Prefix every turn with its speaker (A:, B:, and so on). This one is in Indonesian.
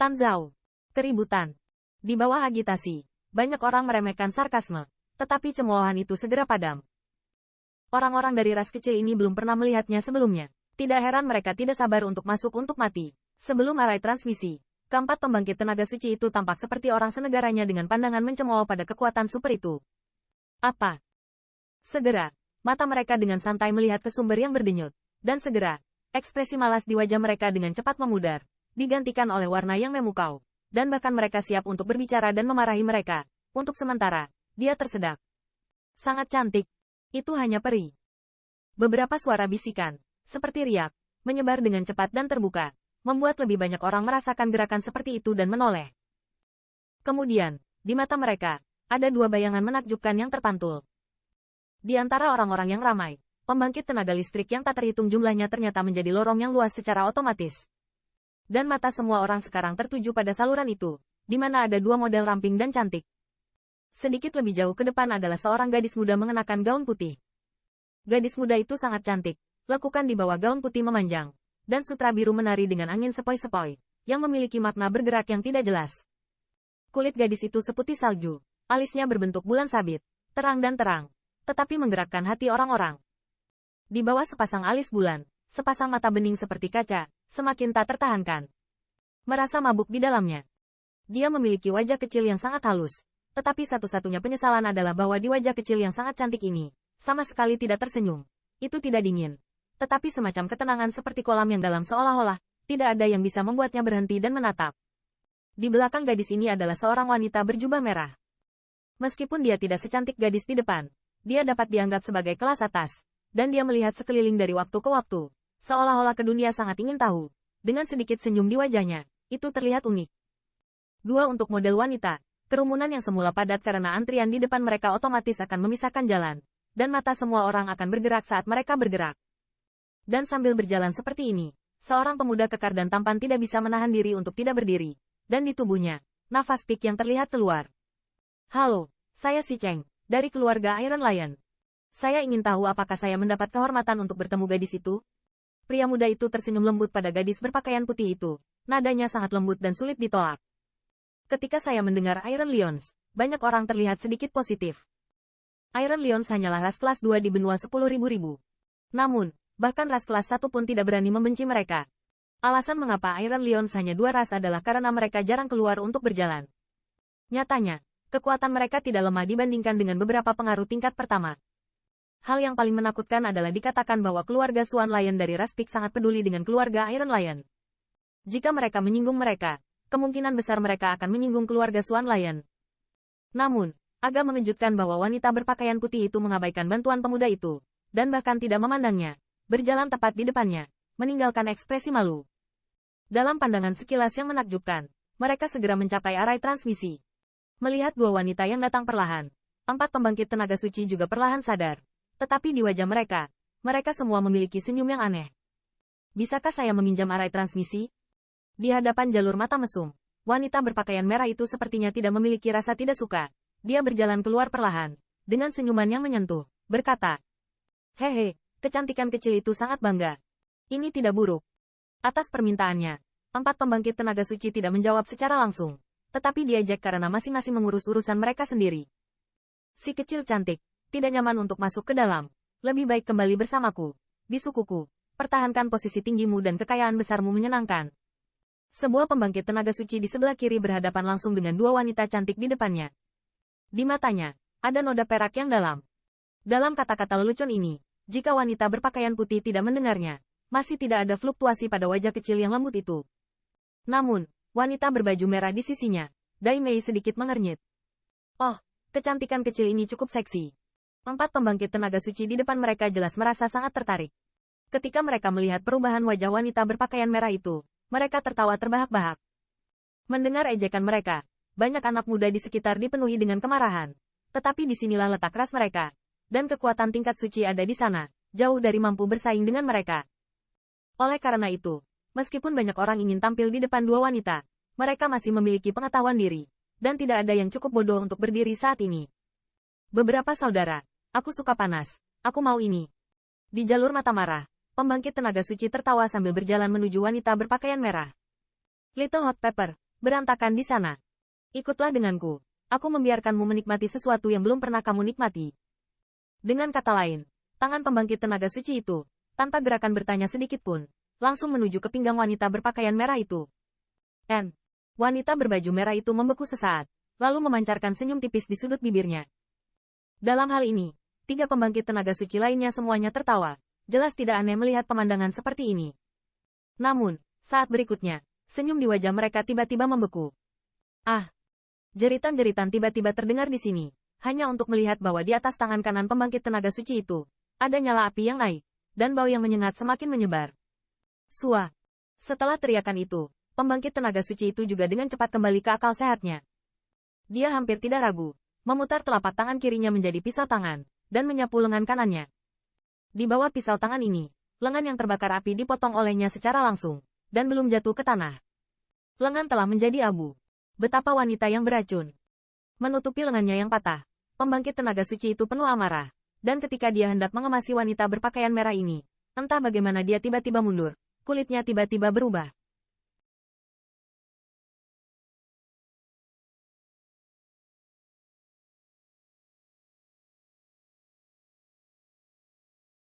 A: Tan Zhao. Keributan. Di bawah agitasi, banyak orang meremehkan sarkasme, tetapi cemoohan itu segera padam. Orang-orang dari ras kecil ini belum pernah melihatnya sebelumnya. Tidak heran mereka tidak sabar untuk masuk untuk mati. Sebelum arai transmisi, keempat pembangkit tenaga suci itu tampak seperti orang senegaranya dengan pandangan mencemooh pada kekuatan super itu. Apa? Segera, mata mereka dengan santai melihat ke sumber yang berdenyut. Dan segera, ekspresi malas di wajah mereka dengan cepat memudar, digantikan oleh warna yang memukau. Dan bahkan mereka siap untuk berbicara dan memarahi mereka. Untuk sementara, dia tersedak. Sangat cantik. Itu hanya peri. Beberapa suara bisikan, seperti riak, menyebar dengan cepat dan terbuka, membuat lebih banyak orang merasakan gerakan seperti itu dan menoleh. Kemudian, di mata mereka, ada dua bayangan menakjubkan yang terpantul. Di antara orang-orang yang ramai, pembangkit tenaga listrik yang tak terhitung jumlahnya ternyata menjadi lorong yang luas secara otomatis. Dan mata semua orang sekarang tertuju pada saluran itu, di mana ada dua model ramping dan cantik. Sedikit lebih jauh ke depan adalah seorang gadis muda mengenakan gaun putih. Gadis muda itu sangat cantik, lekukan di bawah gaun putih memanjang, dan sutra biru menari dengan angin sepoi-sepoi, yang memiliki makna bergerak yang tidak jelas. Kulit gadis itu seputih salju, alisnya berbentuk bulan sabit, terang dan terang, tetapi menggerakkan hati orang-orang. Di bawah sepasang alis bulan, sepasang mata bening seperti kaca, semakin tak tertahankan. Merasa mabuk di dalamnya. Dia memiliki wajah kecil yang sangat halus, tetapi satu-satunya penyesalan adalah bahwa di wajah kecil yang sangat cantik ini, sama sekali tidak tersenyum. Itu tidak dingin, tetapi semacam ketenangan seperti kolam yang dalam seolah-olah, tidak ada yang bisa membuatnya berhenti dan menatap. Di belakang gadis ini adalah seorang wanita berjubah merah. Meskipun dia tidak secantik gadis di depan, dia dapat dianggap sebagai kelas atas, dan dia melihat sekeliling dari waktu ke waktu. Seolah-olah ke dunia sangat ingin tahu. Dengan sedikit senyum di wajahnya, itu terlihat unik. Dua untuk model wanita, kerumunan yang semula padat karena antrian di depan mereka otomatis akan memisahkan jalan, dan mata semua orang akan bergerak saat mereka bergerak. Dan sambil berjalan seperti ini, seorang pemuda kekar dan tampan tidak bisa menahan diri untuk tidak berdiri, dan di tubuhnya, nafas pik yang terlihat keluar. Halo, saya si Cheng, dari keluarga Iron Lion. Saya ingin tahu apakah saya mendapat kehormatan untuk bertemu gadis itu? Pria muda itu tersenyum lembut pada gadis berpakaian putih itu. Nadanya sangat lembut dan sulit ditolak. Ketika saya mendengar Iron Lions, banyak orang terlihat sedikit positif. Iron Lions hanyalah ras kelas 2 di benua 10.000. Namun, bahkan ras kelas 1 pun tidak berani membenci mereka. Alasan mengapa Iron Lions hanya dua ras adalah karena mereka jarang keluar untuk berjalan. Nyatanya, kekuatan mereka tidak lemah dibandingkan dengan beberapa pengaruh tingkat pertama. Hal yang paling menakutkan adalah dikatakan bahwa keluarga Swan Lion dari ras Pik sangat peduli dengan keluarga Iron Lion. Jika mereka menyinggung mereka, kemungkinan besar mereka akan menyinggung keluarga Swan Lion. Namun, agak mengejutkan bahwa wanita berpakaian putih itu mengabaikan bantuan pemuda itu, dan bahkan tidak memandangnya, berjalan tepat di depannya, meninggalkan ekspresi malu. Dalam pandangan sekilas yang menakjubkan, mereka segera mencapai arai transmisi. Melihat dua wanita yang datang perlahan, empat pembangkit tenaga suci juga perlahan sadar. Tetapi di wajah mereka, mereka semua memiliki senyum yang aneh. Bisakah saya meminjam arai transmisi? Di hadapan jalur mata mesum, wanita berpakaian merah itu sepertinya tidak memiliki rasa tidak suka. Dia berjalan keluar perlahan, dengan senyuman yang menyentuh, berkata, "Hehe, kecantikan kecil itu sangat bangga. Ini tidak buruk." Atas permintaannya, empat pembangkit tenaga suci tidak menjawab secara langsung, tetapi diajak karena masing-masing mengurus urusan mereka sendiri. Si kecil cantik. Tidak nyaman untuk masuk ke dalam. Lebih baik kembali bersamaku. Di sukuku, pertahankan posisi tinggimu dan kekayaan besarmu menyenangkan. Sebuah pembangkit tenaga suci di sebelah kiri berhadapan langsung dengan dua wanita cantik di depannya. Di matanya, ada noda perak yang dalam. Dalam kata-kata lelucon ini, jika wanita berpakaian putih tidak mendengarnya, masih tidak ada fluktuasi pada wajah kecil yang lembut itu. Namun, wanita berbaju merah di sisinya, Dai Mei sedikit mengernyit. Oh, kecantikan kecil ini cukup seksi. Empat pembangkit tenaga suci di depan mereka jelas merasa sangat tertarik. Ketika mereka melihat perubahan wajah wanita berpakaian merah itu, mereka tertawa terbahak-bahak. Mendengar ejekan mereka, banyak anak muda di sekitar dipenuhi dengan kemarahan. Tetapi disinilah letak ras mereka. Dan kekuatan tingkat suci ada di sana, jauh dari mampu bersaing dengan mereka. Oleh karena itu, meskipun banyak orang ingin tampil di depan dua wanita, mereka masih memiliki pengetahuan diri. Dan tidak ada yang cukup bodoh untuk berdiri saat ini. Beberapa saudara. Aku suka panas. Aku mau ini. Di jalur mata marah, pembangkit tenaga suci tertawa sambil berjalan menuju wanita berpakaian merah. Little Hot Pepper, Berantakan di sana. Ikutlah denganku. Aku membiarkanmu menikmati sesuatu yang belum pernah kamu nikmati. Dengan kata lain, tangan pembangkit tenaga suci itu, tanpa gerakan bertanya sedikit pun, langsung menuju ke pinggang wanita berpakaian merah itu. Wanita berbaju merah itu membeku sesaat, lalu memancarkan senyum tipis di sudut bibirnya. Dalam hal ini, 3 pembangkit tenaga suci lainnya semuanya tertawa. Jelas tidak aneh melihat pemandangan seperti ini. Namun, saat berikutnya, senyum di wajah mereka tiba-tiba membeku. Jeritan-jeritan tiba-tiba terdengar di sini, hanya untuk melihat bahwa di atas tangan kanan pembangkit tenaga suci itu, ada nyala api yang naik, dan bau yang menyengat semakin menyebar. Sua. Setelah teriakan itu, pembangkit tenaga suci itu juga dengan cepat kembali ke akal sehatnya. Dia hampir tidak ragu, memutar telapak tangan kirinya menjadi pisau tangan, dan menyapu lengan kanannya. Di bawah pisau tangan ini, lengan yang terbakar api dipotong olehnya secara langsung, dan belum jatuh ke tanah. Lengan telah menjadi abu. Betapa wanita yang beracun. Menutupi lengannya yang patah, pembangkit tenaga suci itu penuh amarah, dan ketika dia hendak mengemasi wanita berpakaian merah ini, entah bagaimana dia tiba-tiba mundur, kulitnya tiba-tiba berubah.